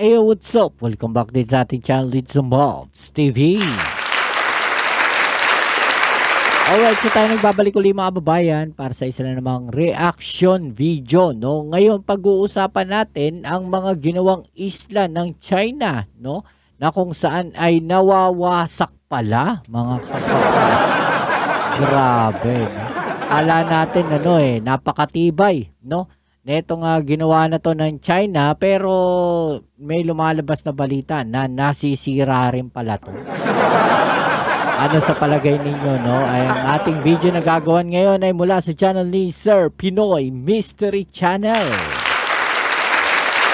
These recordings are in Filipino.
Ayo, what's up? Welcome back din sa ating channel, Leads and Bobs TV. Alright, so tayo nagbabalik ulit mga kababayan para sa isa na namang reaction video, no? Ngayon, pag-uusapan natin ang mga ginawang isla ng China, no? Na kung saan ay nawawasak pala, mga kababayan. Grabe, no? Kala natin, napakatibay, no? Netong ginawa na to ng China, pero may lumalabas na balita na nasisira rin pala to. Ano sa palagay ninyo, no? Ay ang ating video na gagawin ngayon ay mula sa channel ni Sir Pinoy Mystery Channel.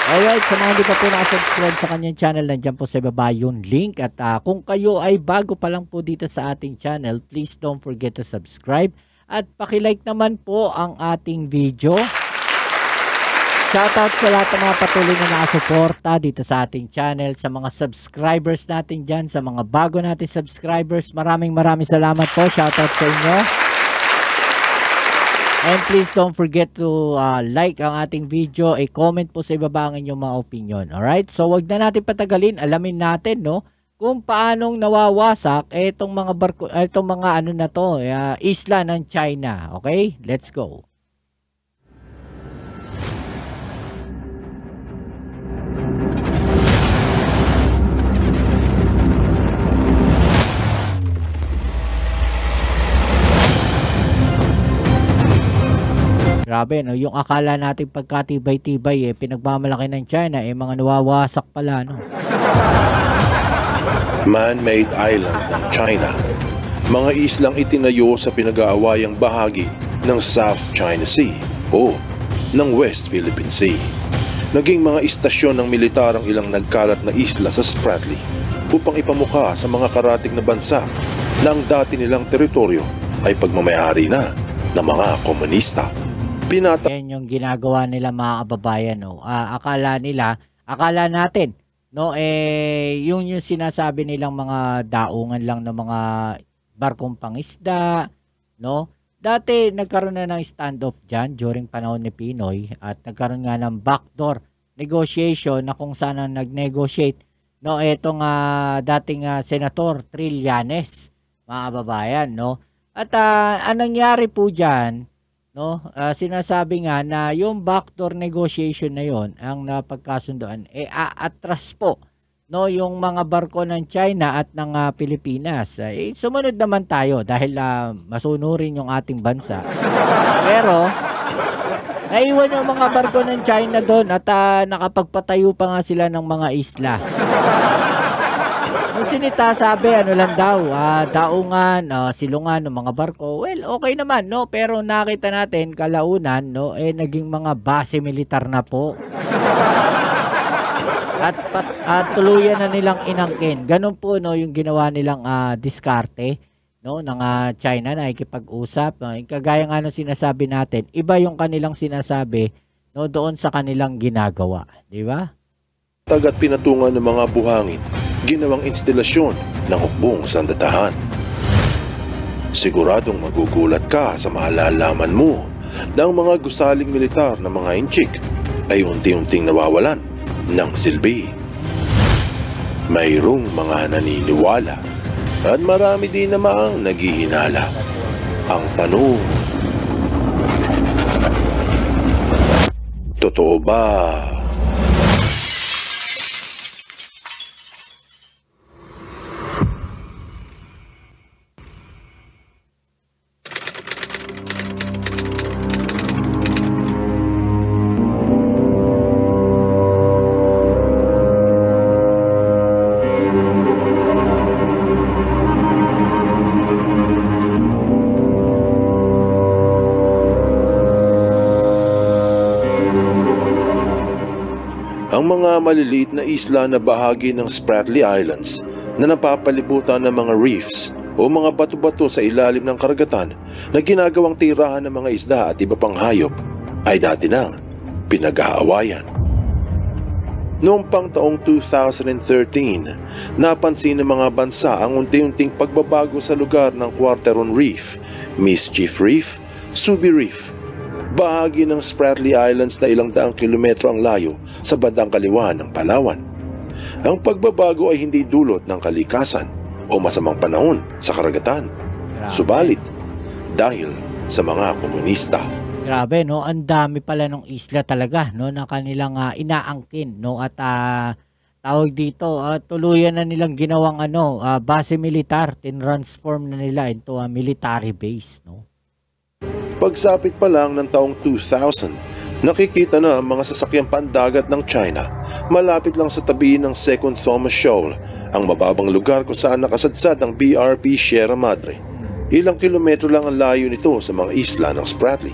Alright, sa mga hindi pa po nakasubscribe sa kanyang channel, nandiyan po sa baba yung link. At kung kayo ay bago pa lang po dito sa ating channel, please don't forget to subscribe. At pakilike naman po ang ating video. Shoutout sa lahat ng mga patuloy na nakasuporta dito sa ating channel, sa mga subscribers natin dyan, sa mga bago natin subscribers, maraming salamat po. Shoutout sa inyo. And please don't forget to like ang ating video, comment po sa ibaba ang inyong mga opinion. Alright, so wag na natin patagalin, alamin natin, no, kung paanong nawawasak itong mga barko, itong mga isla ng China. Okay, let's go. Grabe, no? Yung akala natin pagkatibay-tibay, pinagmamalaki ng China, mga nawawasak pala, no? Man-made island ng China. Mga islang itinayo sa pinag-aawayang bahagi ng South China Sea o ng West Philippine Sea. Naging mga istasyon ng militar ang ilang nagkalat na isla sa Spratly upang ipamukha sa mga karatig na bansa na ang dati nilang teritoryo ay pagmamayari na ng mga komunista. Yan yung ginagawa nila mga kababayan, no? Akala natin, no, yung sinasabi nilang mga daungan lang ng mga barkong pangisda, no? Dati nagkaroon na ng standoff dyan during panahon ni Pinoy at nagkaroon nga ng backdoor negotiation na kung saan nag-negotiate, no, etong dating Senator Trillanes, mga kababayan, no? At anong nangyari po dyan, no, sinasabi nga na yung backdoor negotiation na yon ang napagkasundoan aatras po, no, yung mga barko ng China at ng Pilipinas. Sumunod naman tayo dahil masunurin yung ating bansa. Pero naiwan yung mga barko ng China doon at nakapagpatayo pa nga sila ng mga isla. Yung sinita sabi, daungan, silungan ng mga barko. Well, okay naman, no? Pero nakita natin, kalaunan, no, naging mga base militar na po. At tuluyan na nilang inangkin. Ganun po, no, yung ginawa nilang diskarte, no, ng China na ikipag-usap. No? Kagaya nga ng sinasabi natin, iba yung kanilang sinasabi, no, doon sa kanilang ginagawa. Di ba? Tagat pinatungan ng mga buhangin, ginawang instalasyon ng hukbong sandatahan. Siguradong magugulat ka sa malalaman mo na ang mga gusaling militar na mga inchik ay unti-unting nawawalan ng silbi. Mayroong mga naniniwala at marami din namang naghihinala. Ang tanong, totoo ba? Ang mga maliliit na isla na bahagi ng Spratly Islands na napapalibutan ng mga reefs o mga bato-bato sa ilalim ng karagatan na ginagawang tirahan ng mga isda at iba pang hayop ay dati nang pinag-aawayan. Noong pang taong 2013, napansin ng mga bansa ang unti-unting pagbabago sa lugar ng Quarteron Reef, Mischief Reef, Subi Reef, bahagi ng Spratly Islands na ilang daang kilometro ang layo sa bandang kaliwa ng Palawan. Ang pagbabago ay hindi dulot ng kalikasan o masamang panahon sa karagatan. Subalit, dahil sa mga komunista. Grabe, no? Ang dami pala ng isla talaga, no, na kanilang inaangkin, no, at tawag dito, tuluyan na nilang ginawang base militar, tinransform na nila into a military base, no. Pagsapit pa lang ng taong 2000, nakikita na ang mga sasakyang pandagat ng China malapit lang sa tabi ng Second Thomas Shoal, ang mababang lugar kung saan nakasadsad ang BRP Sierra Madre. Ilang kilometro lang ang layo nito sa mga isla ng Spratly.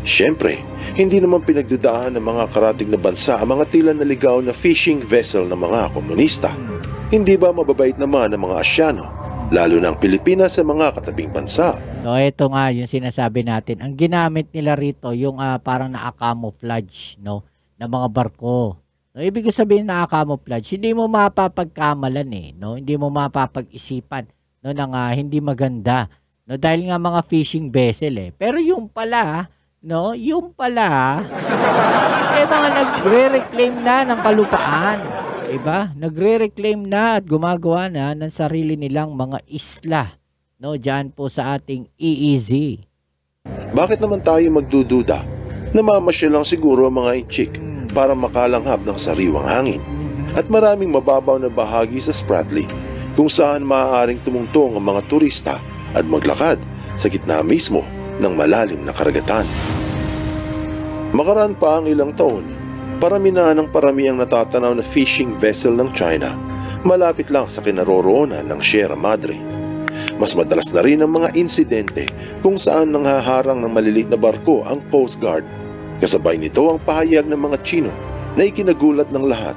Siyempre, hindi naman pinagdudahan ng mga karatig na bansa ang mga tila naligaw na fishing vessel ng mga komunista. Hindi ba mababait naman ang mga Asyano, lalo ng Pilipinas sa mga katabing bansa? So ito nga yung sinasabi natin. Ang ginamit nila rito yung parang naka-camouflage, no, na mga barko. No, ibig sabihin naka-camouflage, hindi mo mapapagkamalan no, hindi mo mapapag-isipan, no, ng hindi maganda, no, dahil nga mga fishing vessel Pero yung pala, no, yung pala mga nagre-reclaim na ng kalupaan, diba? Nagre-reclaim na at gumagawa na ng sarili nilang mga isla, no, diyan po sa ating EEZ. Bakit naman tayo magdududa? Namamasya lang siguro ang mga inchik para makalanghap ng sariwang hangin. At maraming mababaw na bahagi sa Spratly kung saan maaaring tumungtong ang mga turista at maglakad sa gitna mismo ng malalim na karagatan. Makaraan pa ang ilang taon, parami na ng parami ang natatanaw na fishing vessel ng China malapit lang sa kinaroroonan ng Sierra Madre. Mas madalas na rin ang mga insidente kung saan nanghaharang ng maliliit na barko ang Coast Guard. Kasabay nito ang pahayag ng mga Chino na ikinagulat ng lahat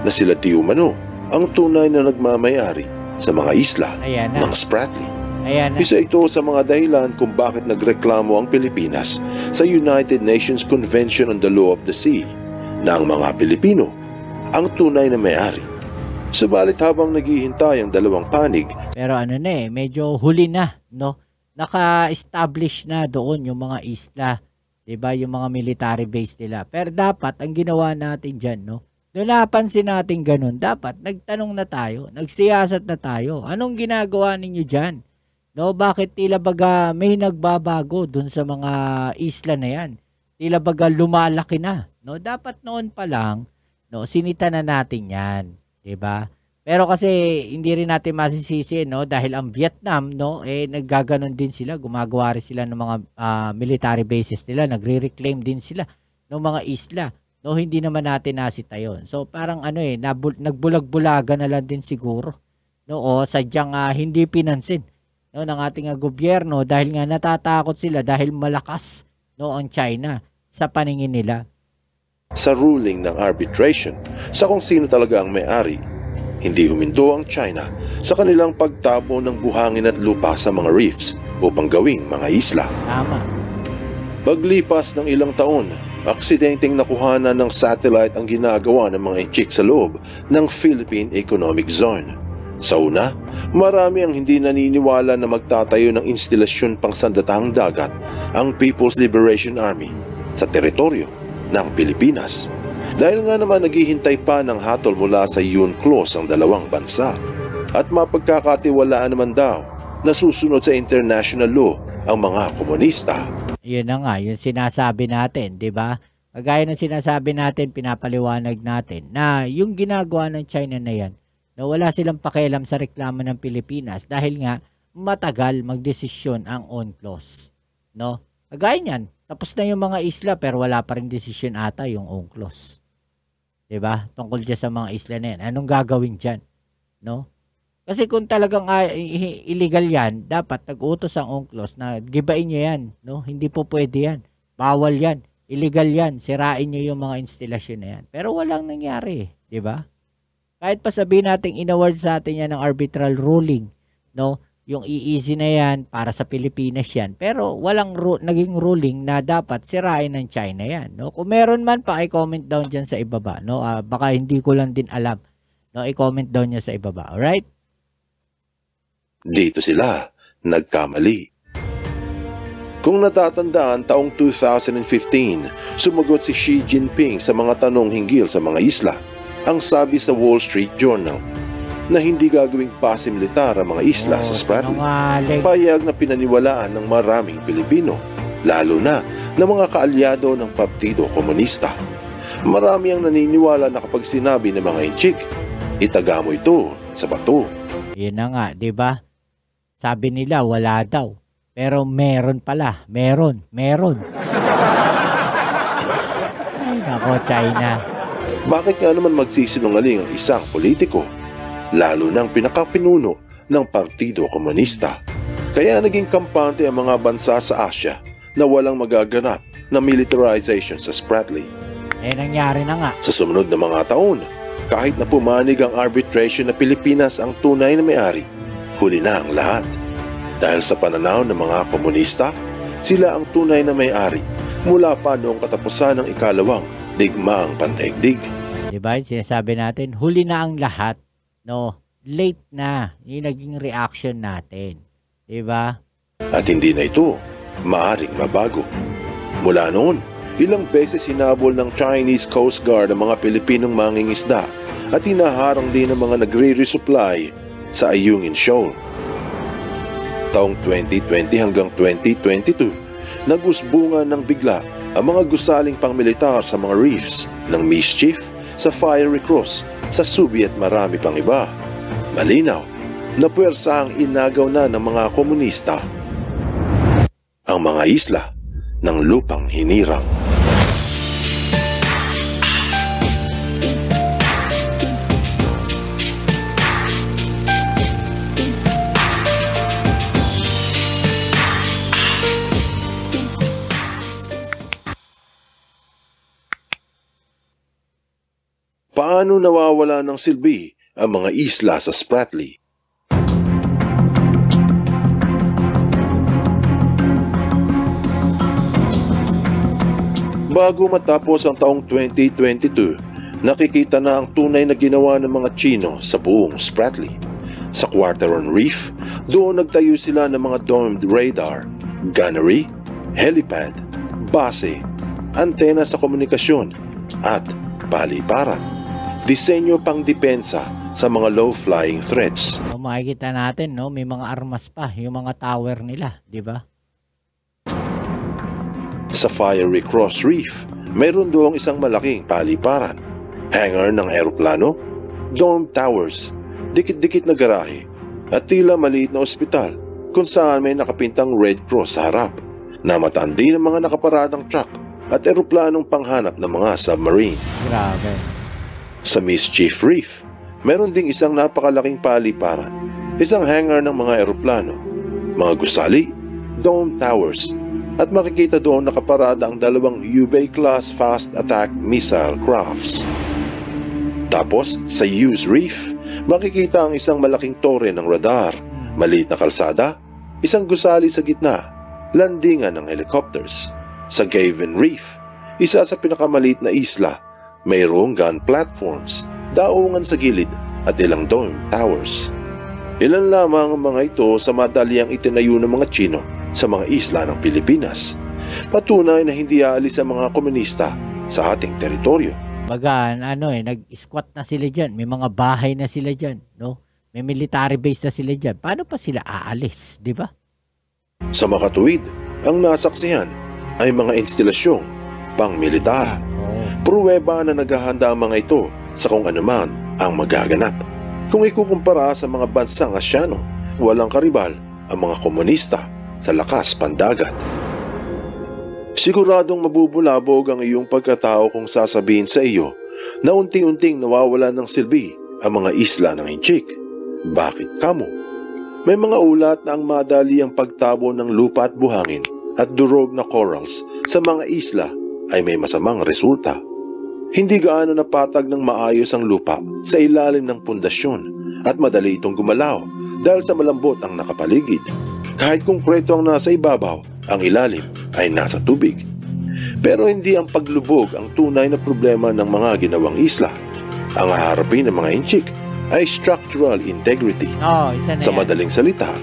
na sila di umano ang tunay na nagmamayari sa mga isla ng Spratly. Isa ito sa mga dahilan kung bakit nagreklamo ang Pilipinas sa United Nations Convention on the Law of the Sea na ang mga Pilipino ang tunay na may-ari. Subalit habang naghihintay ang dalawang panig, pero medyo huli na, no? Naka-establish na doon yung mga isla, 'di ba, yung mga military base nila. Pero dapat ang ginawa natin diyan, no? Doon napansin natin ganun, dapat nagtanong na tayo, nagsiyasat na tayo. Anong ginagawa ninyo diyan? No, bakit tila baga may nagbabago doon sa mga isla na 'yan? Tila baga lumalaki na, no? Dapat noon pa lang, no, sinita na natin 'yan. Diba? Pero kasi hindi rin natin masisisi, no, dahil ang Vietnam, no, naggaganon din sila, gumagawa rin sila ng mga military bases nila, nagre-reclaim din sila ng mga isla. No, hindi naman natin nasita 'yon. So parang nagbulag-bulaga na lang din siguro, no, o sadyang hindi pinansin, no, ng ating gobyerno dahil nga natatakot sila dahil malakas, no, ang China sa paningin nila. Sa ruling ng arbitration sa kung sino talaga ang may-ari, hindi huminto ang China sa kanilang pagtapo ng buhangin at lupa sa mga reefs upang gawing mga isla. Tama. Paglipas ng ilang taon, aksidenteng nakuhanan ng satellite ang ginagawa ng mga inchik sa loob ng Philippine Economic Zone. Sa una, marami ang hindi naniniwala na magtatayo ng instalasyon pang sandatahang dagat ang People's Liberation Army sa teritoryo ng Pilipinas. Dahil nga naman naghihintay pa ng hatol mula sa UNCLOS ang dalawang bansa at mapagkakatiwalaan naman daw na susunod sa international law ang mga komunista. Yun na nga, yung sinasabi natin, di ba? Kagaya ng sinasabi natin, pinapaliwanag natin na yung ginagawa ng China na yan, na wala silang pakialam sa reklamo ng Pilipinas dahil nga matagal magdesisyon ang UNCLOS. No? Kagaya niyan, tapos na yung mga isla pero wala pa rin desisyon ata yung UNCLOS. 'Di ba? Tungkol diyan sa mga isla na yan. Anong gagawin diyan? No? Kasi kung talagang illegal yan, dapat nag-utos ang UNCLOS na gibain niyo yan. No? Hindi po pwede yan. Bawal yan. Illegal yan. Sirain niyo yung mga instalasyon na yan. Pero walang nangyari. 'Di ba? Kahit pa sabihin natin inaward sa atin yan ng arbitral ruling. No? Yung EEZ na yan, para sa Pilipinas yan. Pero walang naging ruling na dapat sirain ng China yan. No? Kung meron man, paki-comment down dyan sa ibaba. No? Baka hindi ko lang din alam. No? I-comment down nyo sa ibaba. Alright? Dito sila nagkamali. Kung natatandaan, taong 2015, sumagot si Xi Jinping sa mga tanong hinggil sa mga isla. ang sabi sa Wall Street Journal na hindi gagawing base militar ang mga isla sa Spratly. Sinungaling. Payag na pinaniwalaan ng maraming Pilipino, lalo na ng mga kaalyado ng Partido Komunista. Marami ang naniniwala na kapag sinabi ng mga inchik, itaga mo ito sa bato. Yun na nga, di ba? Sabi nila wala daw. Pero meron pala. Meron. Ay, nako, China. Bakit nga naman magsisinungaling ang isang politiko, lalo ng pinakapinuno ng Partido Komunista? Kaya naging kampante ang mga bansa sa Asia na walang magaganap na militarization sa Spratly. Nangyari na nga. Sa sumunod na mga taon, kahit na pumanig ang arbitration na Pilipinas ang tunay na may-ari, huli na ang lahat. Dahil sa pananaw ng mga komunista, sila ang tunay na may-ari mula pa noong katapusan ng ikalawang digmaang pandaigdig. Diba? Sinasabi natin, huli na ang lahat. No? Late na. Yung naging reaction natin. Diba? At hindi na ito maaring mabago. Mula noon, ilang beses hinabol ng Chinese Coast Guard ang mga Pilipinong mangingisda at hinaharang din ang mga nagre-resupply sa Ayungin Shoal. Taong 2020 hanggang 2022, nagusbungan ng bigla ang mga gusaling pangmilitar sa mga reefs ng Mischief, sa Fiery Cross, sa Subi at marami pang iba. Malinaw na puwersa ang inagaw na ng mga komunista ang mga isla ng lupang hinirang. Paano nawawala ng silbi ang mga isla sa Spratly? Bago matapos ang taong 2022, nakikita na ang tunay na ginawa ng mga Chino sa buong Spratly. Sa Quarteron Reef, doon nagtayo sila ng mga domed radar, gunnery, helipad, base, antena sa komunikasyon, at paliparan. Disenyo pang depensa sa mga low-flying threats. Makikita natin, no, may mga armas pa, yung mga tower nila, di ba? Sa Fiery Cross Reef, mayroon doong isang malaking paliparan, hangar ng eroplano, dome towers, dikit-dikit na garahe, at tila maliit na ospital kung saan may nakapintang Red Cross sa harap, na matandi ng mga nakaparadang truck at eroplanong panghanap ng mga submarine. Grabe. Sa Mischief Reef, meron ding isang napakalaking paliparan, isang hangar ng mga eroplano, mga gusali, dome towers, at makikita doon nakaparada ang dalawang Ubay-class fast attack missile crafts. Tapos sa Hughes Reef, makikita ang isang malaking tore ng radar, maliit na kalsada, isang gusali sa gitna, landingan ng helicopters. Sa Gavin Reef, isa sa pinakamaliit na isla, mayroong gun platforms, daungan sa gilid at ilang dome towers. Ilan lamang ang mga ito sa madaliang itinayo ng mga Chino sa mga isla ng Pilipinas. Patunay na hindi aalis ang mga komunista sa ating teritoryo. Baga, nag-squat na sila dyan. May mga bahay na sila dyan, no? May military base na sila dyan. Paano pa sila aalis, di ba? Sa makatuwid, ang nasaksihan ay mga instalasyong pang-militar. Pruweba na naghahanda ang mga ito sa kung anuman ang magaganap. Kung ikukumpara sa mga bansang Asyano, walang karibal ang mga komunista sa lakas pandagat. Siguradong mabubulabog ang iyong pagkatao kung sasabihin sa iyo na unti-unting nawawala ng silbi ang mga isla ng Inchik. Bakit kamo? May mga ulat na ang madali ang pagtabo ng lupa at buhangin at durog na corals sa mga isla ay may masamang resulta. Hindi gaano napatag ng maayos ang lupa sa ilalim ng pundasyon at madali itong gumalaw dahil sa malambot ang nakapaligid. Kahit konkreto ang nasa ibabaw, ang ilalim ay nasa tubig. Pero hindi ang paglubog ang tunay na problema ng mga ginawang isla. Ang haharapin ng mga Inchik ay structural integrity. Isa na Sa yan. madaling salita,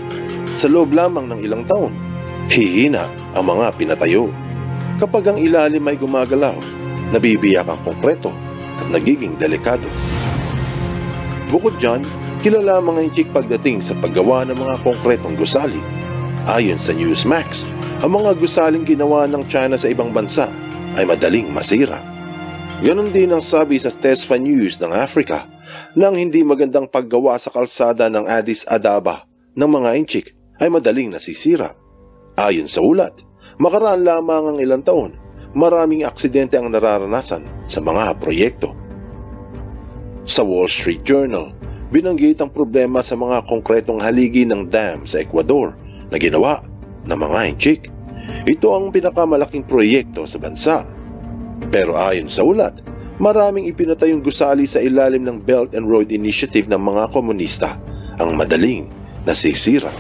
sa loob lamang ng ilang taon, hihina ang mga pinatayo. Kapag ang ilalim ay gumagalaw, nabibiyak ang konkreto at nagiging delikado. Bukod dyan, kilala ang mga inchik pagdating sa paggawa ng mga konkretong gusali. Ayon sa Newsmax, ang mga gusaling ginawa ng China sa ibang bansa ay madaling masira. Ganon din ang sabi sa Tesfa News ng Africa na ang hindi magandang paggawa sa kalsada ng Addis Ababa ng mga inchik ay madaling nasisira. Ayon sa ulat, makaraan lamang ang ilang taon, maraming aksidente ang nararanasan sa mga proyekto. Sa Wall Street Journal, binanggit ang problema sa mga konkretong haligi ng dam sa Ecuador na ginawa ng mga inchik. Ito ang pinakamalaking proyekto sa bansa. Pero ayon sa ulat, maraming ipinatayong gusali sa ilalim ng Belt and Road Initiative ng mga komunista ang madaling nasisira.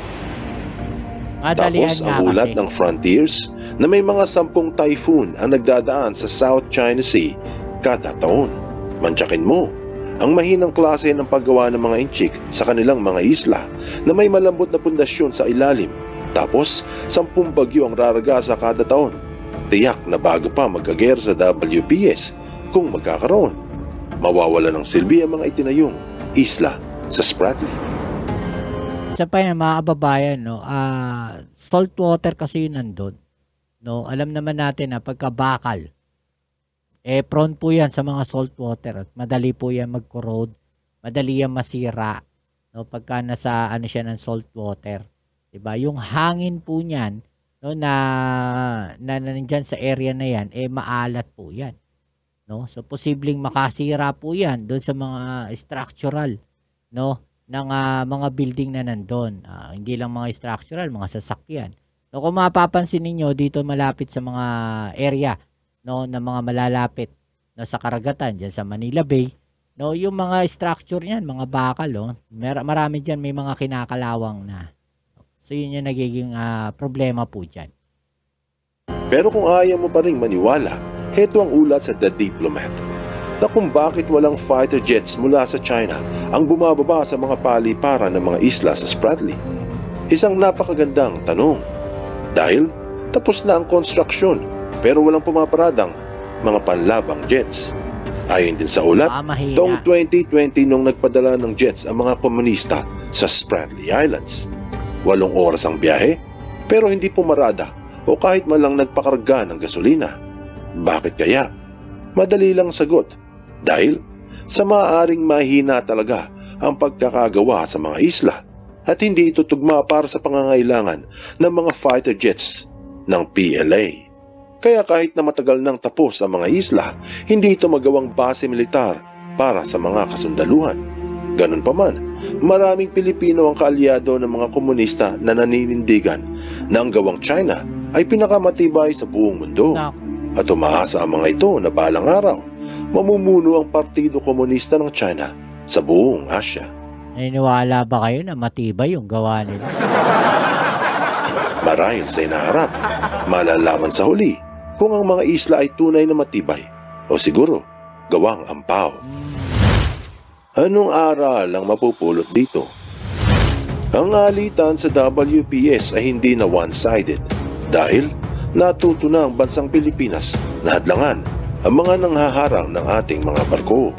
Tapos ang ulat ng Frontiers na may mga 10 typhoon ang nagdadaan sa South China Sea kada taon. Mantsakin mo ang mahinang klase ng paggawa ng mga inchik sa kanilang mga isla na may malambot na pundasyon sa ilalim. Tapos 10 bagyo ang raragasa kada taon. Tiyak na bago pa magkagera sa WPS kung magkakaroon, mawawala ng silbi ang mga itinayong isla sa Spratly. Isa pa yung mga kababayan, no, salt water kasi yun nandun. No, alam naman natin na pagkabakal, prone po yan sa mga salt water at madali po yan mag-corrode, madali yan masira, no, pagka nasa siya ng salt water. Diba? Yung hangin po niyan, no, na nandyan sa area na yan, maalat po yan. No? So, posibleng makasira po yan doon sa mga structural, no, ng mga building na nandun. Hindi lang mga structural, mga sasakyan. So, kung mapapansin ninyo, dito malapit sa mga area, no, na mga malalapit, no, sa karagatan, dyan sa Manila Bay, no, yung mga structure niyan, mga bakal, oh, marami dyan may mga kinakalawang na. So, yun yung nagiging problema po dyan. Pero kung ayaw mo pa rin maniwala, heto ang ulat sa The Diplomat na kung bakit walang fighter jets mula sa China ang bumababa sa mga paliparan ng mga isla sa Spratly. Isang napakagandang tanong. Dahil tapos na ang construction pero walang pumaparadang mga panlabang jets. Ayon din sa ulat, taong 2020 nung nagpadala ng jets ang mga komunista sa Spratly Islands. 8 oras ang biyahe pero hindi pumarada o kahit man lang nagpakarga ng gasolina. Bakit kaya? Madali lang sagot. Dahil sa maaaring mahina talaga ang pagkakagawa sa mga isla at hindi ito tugma para sa pangangailangan ng mga fighter jets ng PLA. Kaya kahit na matagal nang tapos ang mga isla, hindi ito magawang base militar para sa mga kasundaluhan. Ganun pa man, maraming Pilipino ang kaalyado ng mga komunista na naninindigan na ang gawang China ay pinakamatibay sa buong mundo. At umaasa ang mga ito na balang araw, mamumuno ang Partido Komunista ng China sa buong Asya. Naniniwala ba kayo na matibay yung gawa nila? Marahil sa inaharap, malalaman sa huli kung ang mga isla ay tunay na matibay o siguro gawang ampaw. Anong aral ang mapupulot dito? Ang alitan sa WPS ay hindi na one-sided dahil natuto na ang bansang Pilipinas na hadlangan ang mga nanghaharang ng ating mga barko.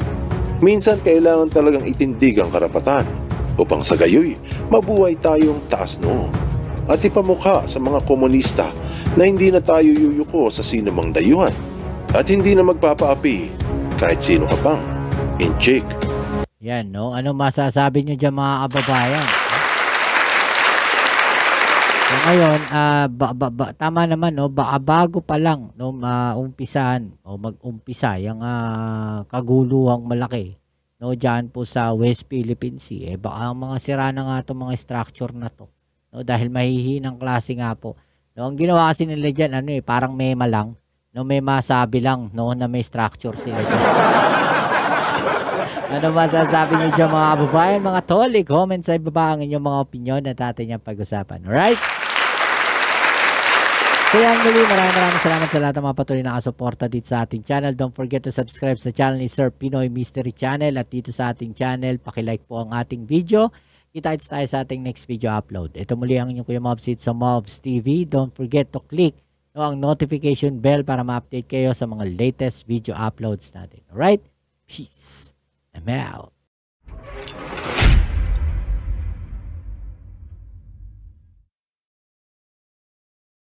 Minsan kailangan talagang itindig ang karapatan upang sa gayoy mabuhay tayong taas noo at ipamukha sa mga komunista na hindi na tayo yuyuko sa sinumang dayuhan at hindi na magpapaapi kahit sino ka pang inchik. Yan, no? Ano masasabi nyo dyan mga kababayan? So ngayon, tama naman, no, baka bago pa lang, no, umpisahan o mag-umpisa yung kaguluhang malaki, no, dyan po sa West Philippine Sea, baka mga sira na nga itong mga structure na to, no, dahil mahihinang klase nga po. No, ang ginawa kasi nila dyan, parang mema lang, no, may masabi lang, no, na may structure sila dyan. Ano masasabi nyo dyan mga kababayan, mga tol? I-comment sa ibaba ang inyong mga opinion at atin yung pag-usapan. Alright? So yan muli, maraming salamat sa lahat ng mga patuloy na nakasuporta dito sa ating channel. Don't forget to subscribe sa channel ni Sir Pinoy Mystery Channel at dito sa ating channel, pakilike po ang ating video. Kita-kits tayo sa ating next video upload. Ito muli ang inyong Kuya Mobs sa Mobs TV. Don't forget to click ang notification bell para ma-update kayo sa mga latest video uploads natin. Alright? Peace. I'm out.